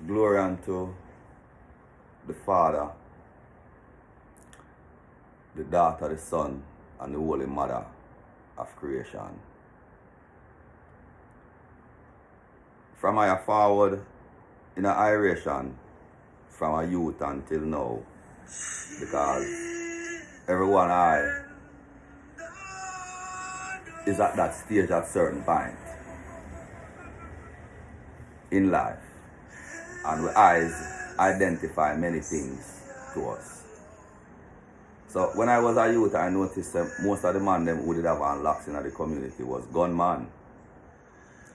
Glory unto the Father, the Daughter, the Son, and the Holy Mother of creation. From I forward in an iration from a youth until now, because everyone I is at that stage at certain point in life, and with eyes identify many things to us. So when I was a youth, I noticed that most of the man them who did have unlocks in the community was gunman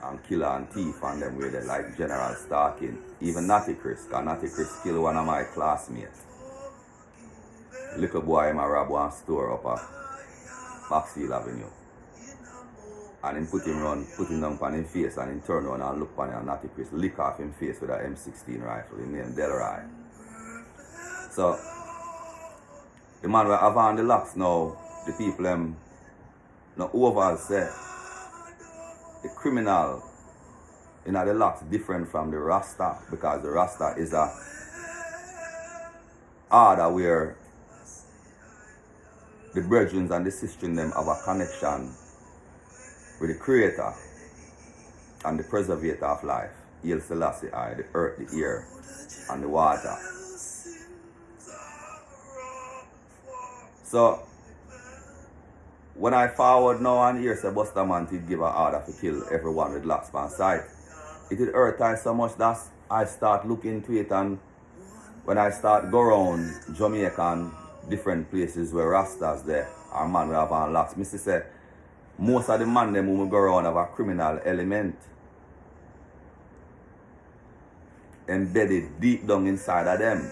and killer and thief, and them were like General Starking, even Natty Chris, because Natty Chris killed one of my classmates. Little boy him a rob one store up at Maxfield Avenue. And him put him down on his face, and him turn around and look on him, and Natty Chris lick off him face with a M16 rifle. His name Delroy. So the man will have on the locks now, the people them no over say the criminal in the locks different from the Rasta, because the Rasta is a order where the brethren and the sisters them have a connection with the Creator and the Preservator of life, Haile Selassie I, the earth, the air, and the water. So when I forward now and hear say Busta Man did give an order to kill everyone with locks on sight, it did hurt I so much that I start looking into it, and when I start go around Jamaica and different places where Rastas there, our man will have on locks, Mr. say most of the man them who go around have a criminal element embedded deep down inside of them.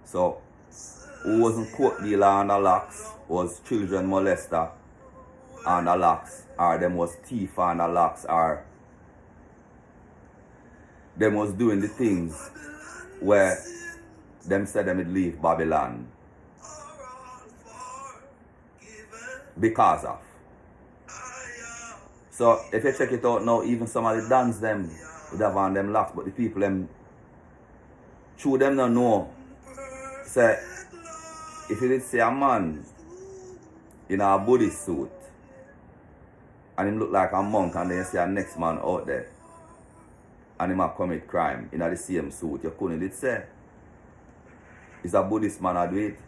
So who wasn't court dealer on the locks, was children molester on the locks, or them was thief on the locks, or them was doing the things where them said them would leave Babylon because of. So if you check it out now, even some of the dance them would have on them locks, but the people them true them don't know. Say if you did see a man in a Buddhist suit and him look like a monk, and then you see a next man out there and him a commit crime in the same suit, you couldn't did say it's a Buddhist man I do it.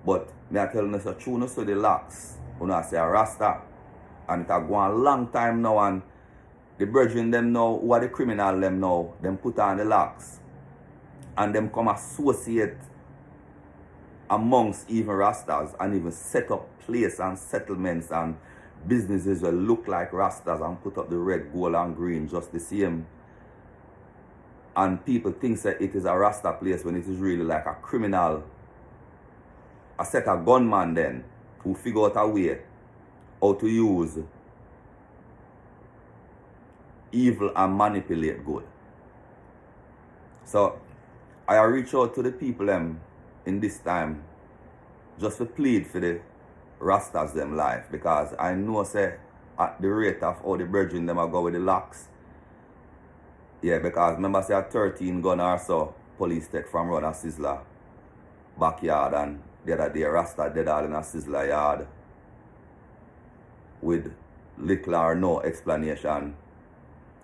But me I tell you so true no so the locks, you know I say a Rasta, and it a go on a long time now, and the brethren them now who are the criminal them now, them put on the locks and them come associate amongst even Rastas and even set up place and settlements and businesses that look like Rastas and put up the red, gold and green just the same. And people think that it is a Rasta place when it is really like a criminal, a set of gunman then who figure out a way how to use evil and manipulate good. So I reach out to the people them in this time just to plead for the Rastas them life, because I know say at the rate of how the brethren them are go with the locks. Yeah, because remember say a 13 gun or so police take from Run a Sizzler backyard, and the other day Rasta dead all in a Sizzler yard with little or no explanation,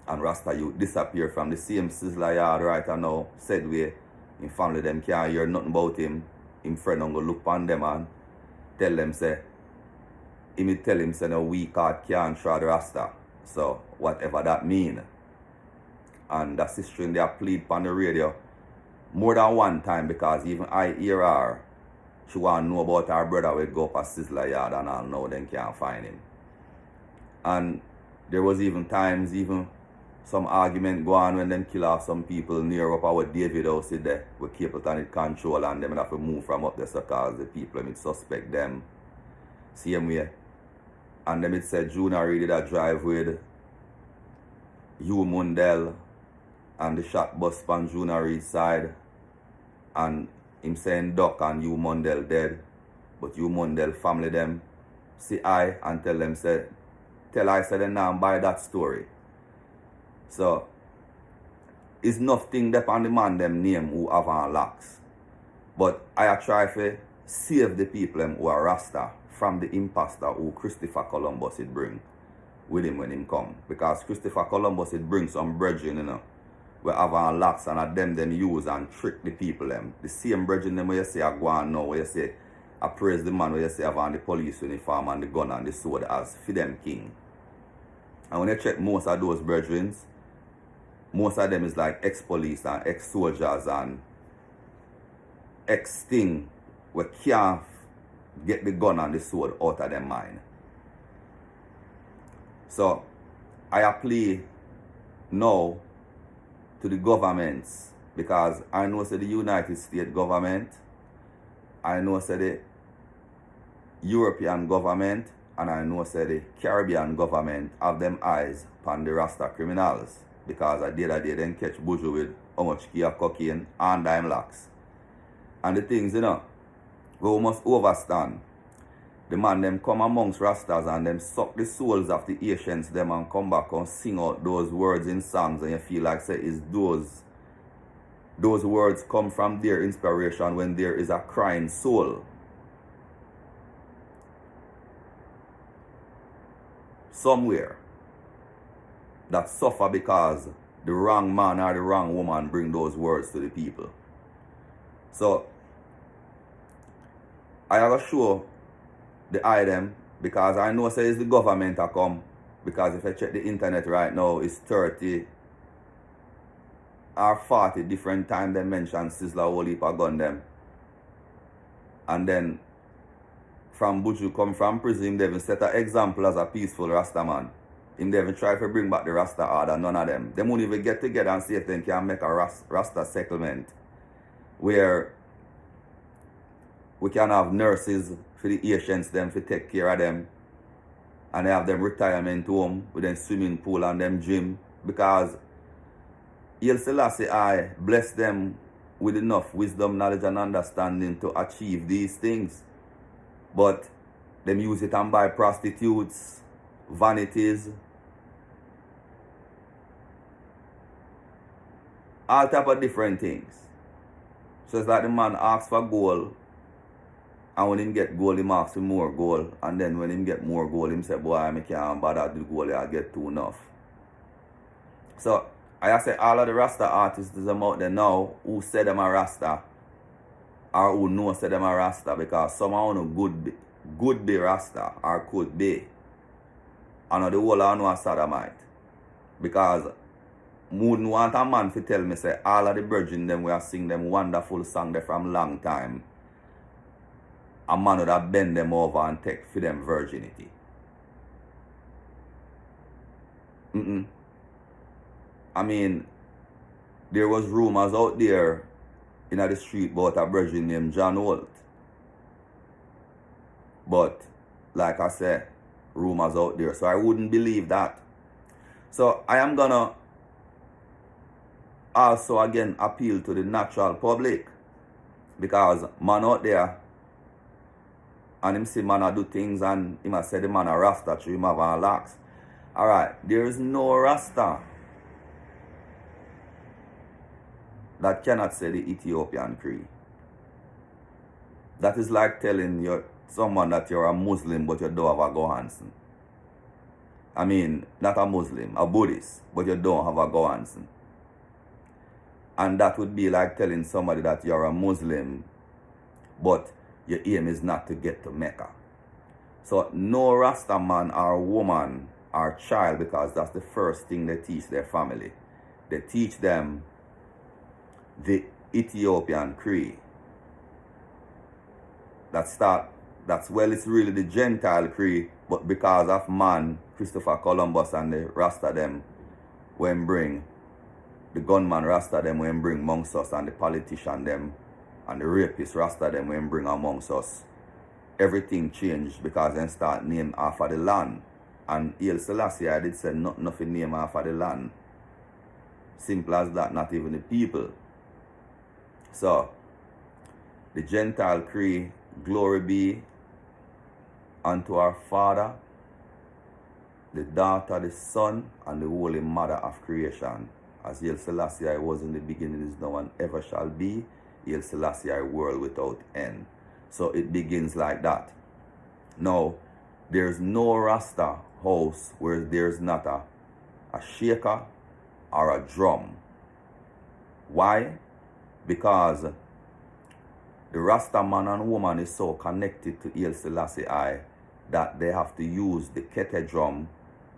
and Rasta youth disappear from the same Sizzler yard right now, said way. Him family them can't hear nothing about him. Him friend don't go look on them and tell them say, he tell him say no weak heart can't trod Rasta. So whatever that mean. And that sister in there plead on the radio more than one time, because even I hear her, she want to know about her brother will go up a Sizzler yard and all now then can't find him. And there was even times even some argument go on when them kill off some people near up our David House there with Capleton in control, and them have to move from up there so cause the people them suspect them same way. And them it said Junior really that drive with Hugh Mundell and the shot bus on Junior Reed's side, and him saying Duck and Hugh Mundell dead, but Hugh Mundell family them see I and tell them say tell I said them now buy that story. So is nothing dep on the man them name who have on locks. But I try to save the people them who are Rasta from the imposter who Christopher Columbus it bring with him when him come. Because Christopher Columbus it bring some brethren, you know, we have on locks and at them use and trick the people them. The same brethren them where you say I go on now, where you say I praise the man where you say have on the police uniform and the gun and the sword as for them king. And when you check most of those brethren, most of them is like ex-police and ex-soldiers and ex-thing we can't get the gun and the sword out of their mind. So I appeal now to the governments, because I know say the United States government, I know say the European government, and I know say the Caribbean government have them eyes upon the Rasta criminals, because at the other day them catch Buju with how much key of cocaine and dime locks. And the things, you know, we must overstand. The man them come amongst Rastas and them suck the souls of the Asians them and come back and sing out those words in songs, and you feel like say is those words come from their inspiration when there is a crying soul. Somewhere that suffer because the wrong man or the wrong woman bring those words to the people. So I have to show the item, because I know say it's the government that come, because if I check the internet right now, it's 30 or 40 different times they mention Sizzler whole heap of gun them. And then from Buju come from prison, they even set an example as a peaceful Rasta man. Him they even try to bring back the Rasta order, none of them. They won't even get together and see if they can make a Rasta settlement where we can have nurses for the Asians them to take care of them, and they have them retirement home with them swimming pool and them gym, because Haile Selassie I bless them with enough wisdom, knowledge and understanding to achieve these things. But them use it and buy prostitutes, vanities, all type of different things. So it's like the man asks for gold, and when him get gold, him asks for more gold. And then when him get more gold, him say, boy, I can't bother do gold, I get too enough. So I say all of the Rasta artists them out there now who say them a Rasta, or who know say them a Rasta, because some of them good be Rasta, or could be. And the whole of them a sodomite. Because wouldn't want a man to tell me say all of the virgin them we are sing them wonderful song there from long time, a man would have bend them over and take for them virginity. I mean, there was rumors out there in the street about a virgin named John Holt. But like I said, rumors out there, so I wouldn't believe that. So I am gonna also again appeal to the natural public, because man out there and him see man a do things and him a say the man a Rasta through him have a locks. Alright, there is no Rasta that cannot say the Ethiopian Creed. That is like telling someone that you're a Muslim but you don't have a Gohansen. I mean, not a Muslim, a Buddhist, but you don't have a Gohansen. And that would be like telling somebody that you're a Muslim but your aim is not to get to Mecca. So no Rasta man or woman or child, because that's the first thing they teach their family. They teach them the Ethiopian Creed. It's really the Gentile Creed, but because of man, Christopher Columbus and the Rasta them, when bring the gunman Rasta them, when bring amongst us, and the politician them, and the rapist Rasta them, when bring amongst us, everything changed because they start name after the land. And Haile Selassie I did say nothing name after the land. Simple as that, not even the people. So, the Gentile Creed, glory be unto our Father, the Daughter, the Son, and the Holy Mother of creation. As Haile Selassie I was in the beginning, is now, and ever shall be. Haile Selassie I, world without end. So it begins like that. Now, there's no Rasta house where there's not a shaker or a drum. Why? Because the Rasta man and woman is so connected to Haile Selassie I that they have to use the kete drum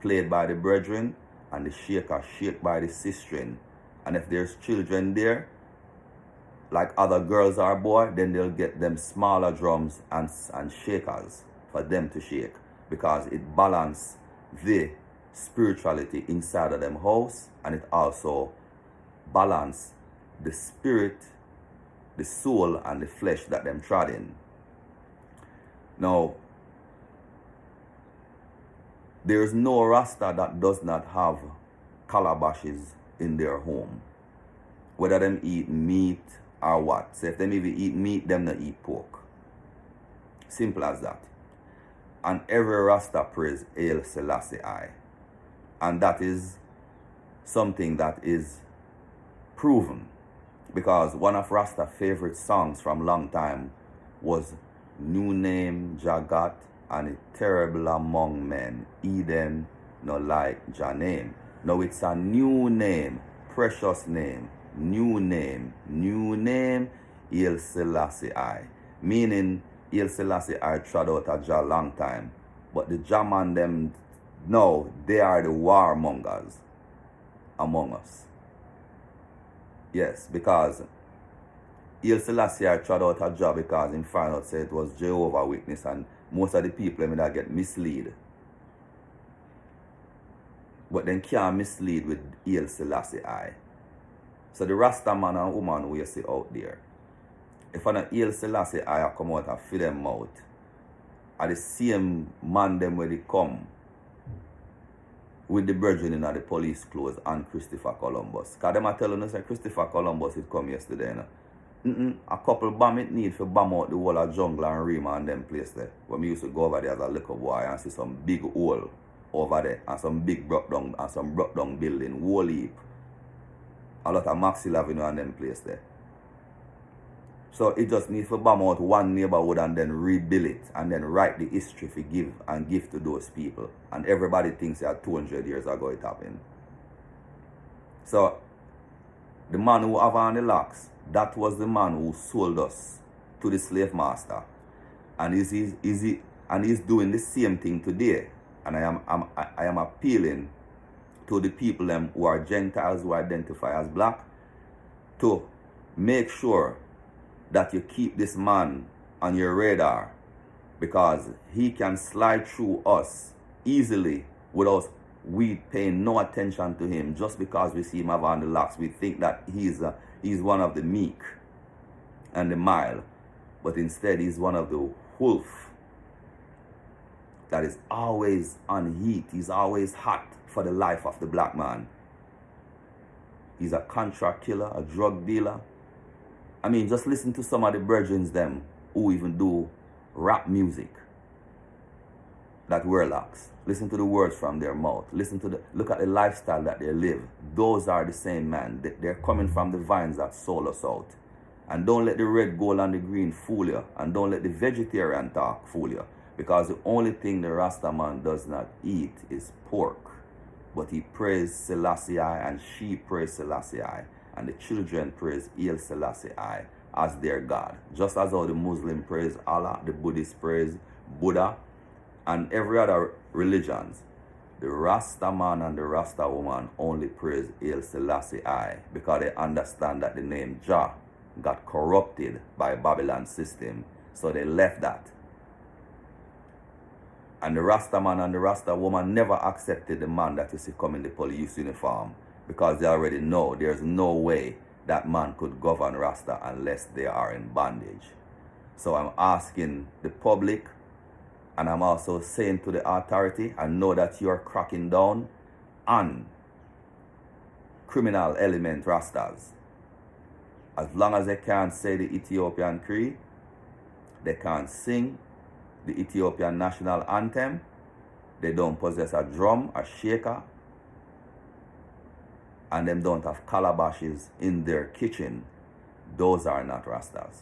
played by the brethren and the shaker shaped by the sistren. And if there's children there, like other girls or boys, then they'll get them smaller drums and shakers for them to shake, because it balances the spirituality inside of them house, and it also balances the spirit, the soul, and the flesh that them trod in. Now, there's no Rasta that does not have calabashes in their home, whether them eat meat or what. So if them even eat meat, them not eat pork. Simple as that. And every Rasta prays Haile Selassie I. And that is something that is proven, because one of Rasta's favorite songs from long time was New Name Jagat, and it terrible among men, Eden no like Jah name. Now it's a new name, precious name, new name, Haile Selassie I. Meaning Haile Selassie I trod out a Jah long time, but the Jah man them, no, they are the warmongers among us. Yes, because Haile Selassie I trod out a Jah because in found out say it was Jehovah Witness, and most of the people that get misled. But then can't mislead with Haile Selassie I. So the Rasta man and woman we see out there, if an Haile Selassie I come out and fill them out, are the same man them where they come with the brethren in the police clothes and Christopher Columbus. Because them are telling us that Christopher Columbus had come yesterday. You know? A couple bomb it need for bomb out the whole of jungle and Rima and them place there. When we used to go over there as a little boy and see some big hole over there and some big broke down building, whole heap. A lot of Maxwell Avenue and them place there. So it just needs to bomb out one neighborhood and then rebuild it and then write the history for give to those people. And everybody thinks that 200 years ago it happened. So the man who have on the locks, that was the man who sold us to the slave master, and he's doing the same thing today. And I am appealing to the people them who are Gentiles, who identify as black, to make sure that you keep this man on your radar, because he can slide through us easily without we paying no attention to him. Just because we see him have on the locks, we think that he's one of the meek and the mild, but instead he's one of the wolf that is always on heat. He's always hot for the life of the black man. He's a contract killer, a drug dealer. I mean, just listen to some of the brethren them who even do rap music that wear locks. Listen to the words from their mouth. Look at the lifestyle that they live. Those are the same man. They're coming from the vines that sold us out. And don't let the red, gold, and the green fool you. And don't let the vegetarian talk fool you. Because the only thing the Rasta man does not eat is pork. But he prays Selassie I, and she prays Selassie I. And the children praise Haile Selassie I as their God. Just as how the Muslim praise Allah, the Buddhist praise Buddha, and every other religions, the Rasta man and the Rasta woman only praise Haile Selassie I, because they understand that the name Jah got corrupted by Babylon system, so they left that. And the Rasta man and the Rasta woman never accepted the man that you see come in the police uniform, because they already know there's no way that man could govern Rasta unless they are in bondage. So I'm asking the public, and I'm also saying to the authority, I know that you're cracking down on criminal element Rastas. As long as they can't say the Ethiopian Creed, they can't sing the Ethiopian national anthem, they don't possess a drum, a shaker, and them don't have calabashes in their kitchen, those are not Rastas.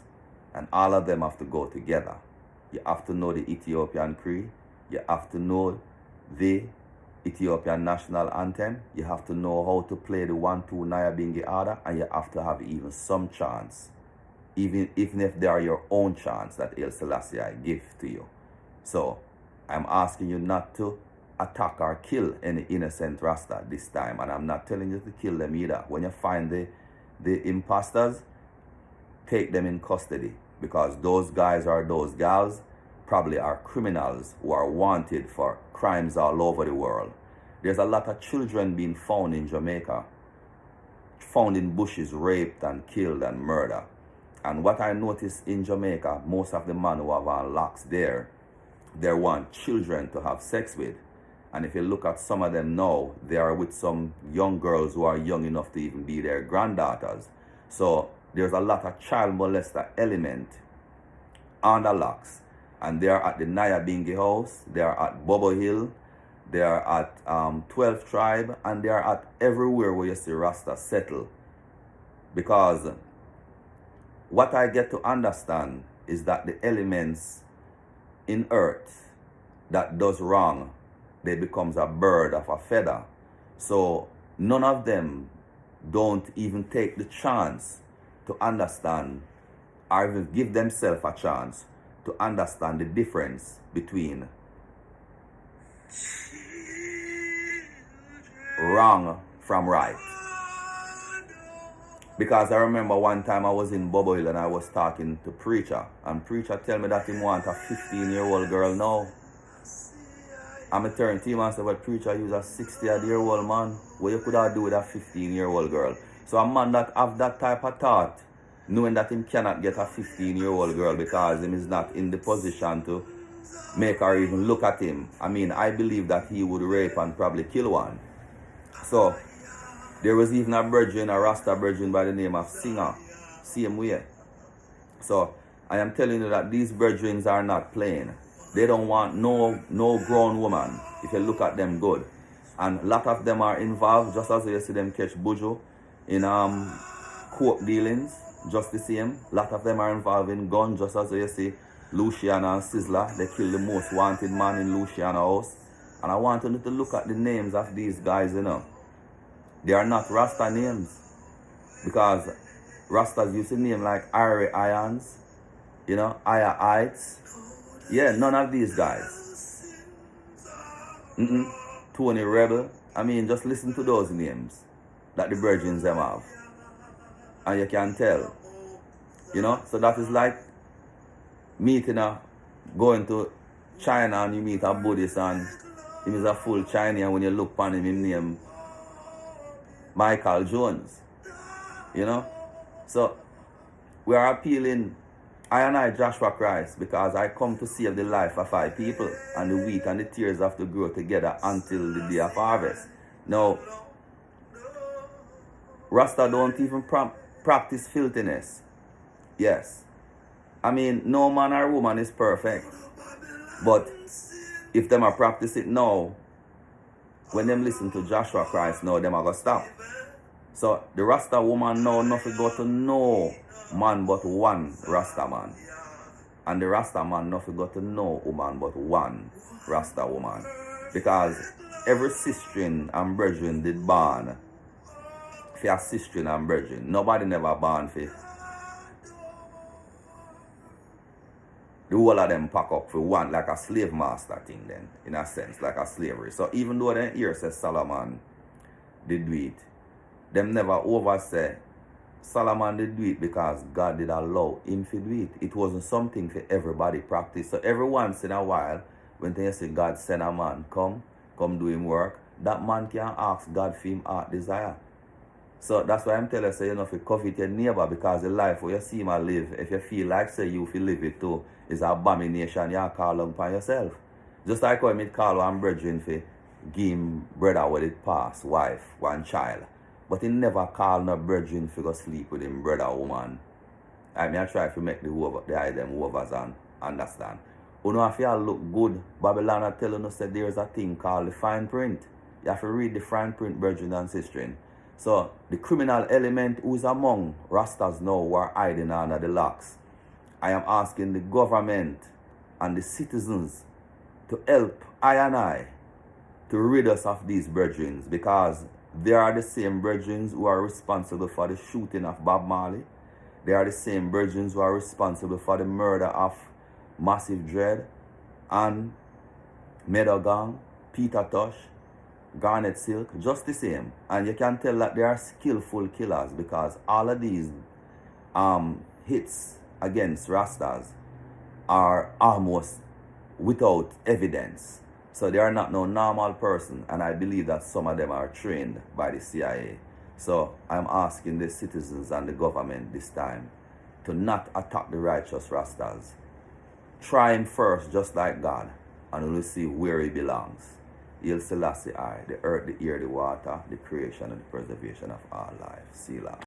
And all of them have to go together. You have to know the Ethiopian Cree. You have to know the Ethiopian national anthem. You have to know how to play the 1-2 Nyabingi order, and you have to have even some chance, even if they are your own chance that Haile Selassie I give to you. So I'm asking you not to attack or kill any innocent Rasta this time, and I'm not telling you to kill them either. When you find the imposters, take them in custody, because those guys or those gals probably are criminals who are wanted for crimes all over the world. There's a lot of children being found in Jamaica, found in bushes, raped and killed and murdered. And what I noticed in Jamaica, most of the men who have on locks there, they want children to have sex with. And if you look at some of them now, they are with some young girls who are young enough to even be their granddaughters. So there's a lot of child molester element on the locks. And they are at the Nyabingi house, they are at Bobo Hill, they are at 12th Tribe, and they are at everywhere where you see Rasta settle. Because what I get to understand is that the elements in earth that does wrong, they becomes a bird of a feather. So none of them don't even take the chance to understand, or even give themselves a chance to understand the difference between wrong from right. Because I remember one time I was in Bobo Hill and I was talking to Preacher, and Preacher tell me that he want a 15-year-old girl now. I'm a turn to him and say, but Preacher, you a 60-year-old man. What you could have do with a 15-year-old girl? So a man that have that type of thought, knowing that him cannot get a 15-year-old girl because him is not in the position to make her even look at him. I mean, I believe that he would rape and probably kill one. So there was even a virgin, a Rasta virgin by the name of Singer, same way. So I am telling you that these virgins are not playing. They don't want no grown woman, if you look at them good. And a lot of them are involved, just as you see them catch Buju in court dealings, just the same. A lot of them are involved in guns, just as you see Luciana and Sizzler. They killed the most wanted man in Luciana house. And I want you to look at the names of these guys, you know. They are not Rasta names. Because Rastas used to name like Irie Irons, you know, Aya Heights. Yeah, none of these guys. Tony Rebel. I mean, just listen to those names that the virgins them have. And you can tell. You know, so that is like meeting going to China and you meet a Buddhist and he is a full Chinese, and when you look upon him, his name Michael Jones. You know? So we are appealing, I Joshua Christ, because I come to save the life of 5 people, and the wheat and the tears have to grow together until the day of harvest. Now, Rasta don't even practice filthiness. Yes. I mean, no man or woman is perfect. But if them are practice it now, when them listen to Joshua Christ now, them are going to stop. So the Rasta woman now nothing go to no man but one Rasta man. And the Rasta man nothing go to no woman but one Rasta woman. Because every sister and brethren did born for a sister and brethren. Nobody never born for the whole of them pack up for one, like a slave master thing then, in a sense, like a slavery. So even though them here says Solomon did do it, them never over say Solomon did do it because God did allow him to do it. It wasn't something for everybody practice. So every once in a while, when they say God send a man, come do him work, that man can ask God for him heart desire. So that's why I'm telling you, you know, if you covet your neighbor, because the life where you see him live, if you feel like say you feel live it too, is an abomination, you call upon yourself. Just like how I call one brethren for give him brother with it pass, wife, one child. But he never call no brethren for go sleep with him brother or woman. I mean, I try to make the eye them overs and understand. You know, if you look good, Babylon are telling us that there's a thing called the fine print. You have to read the fine print, brethren and sisters. So the criminal element who is among Rastas now who are hiding under the locks, I am asking the government and the citizens to help I and I to rid us of these brethren, because they are the same brethren who are responsible for the shooting of Bob Marley. They are the same brethren who are responsible for the murder of Massive Dread and Meadow Gang, Peter Tosh, Garnet Silk, just the same. And you can tell that they are skillful killers, because all of these hits against Rastas are almost without evidence. So they are not no normal person, and I believe that some of them are trained by the CIA. So I'm asking the citizens and the government this time to not attack the righteous Rastas. Try him first, just like God, and we'll see where he belongs. Hail Selassie I, the earth, the air, the water, the creation and the preservation of all life. Selah.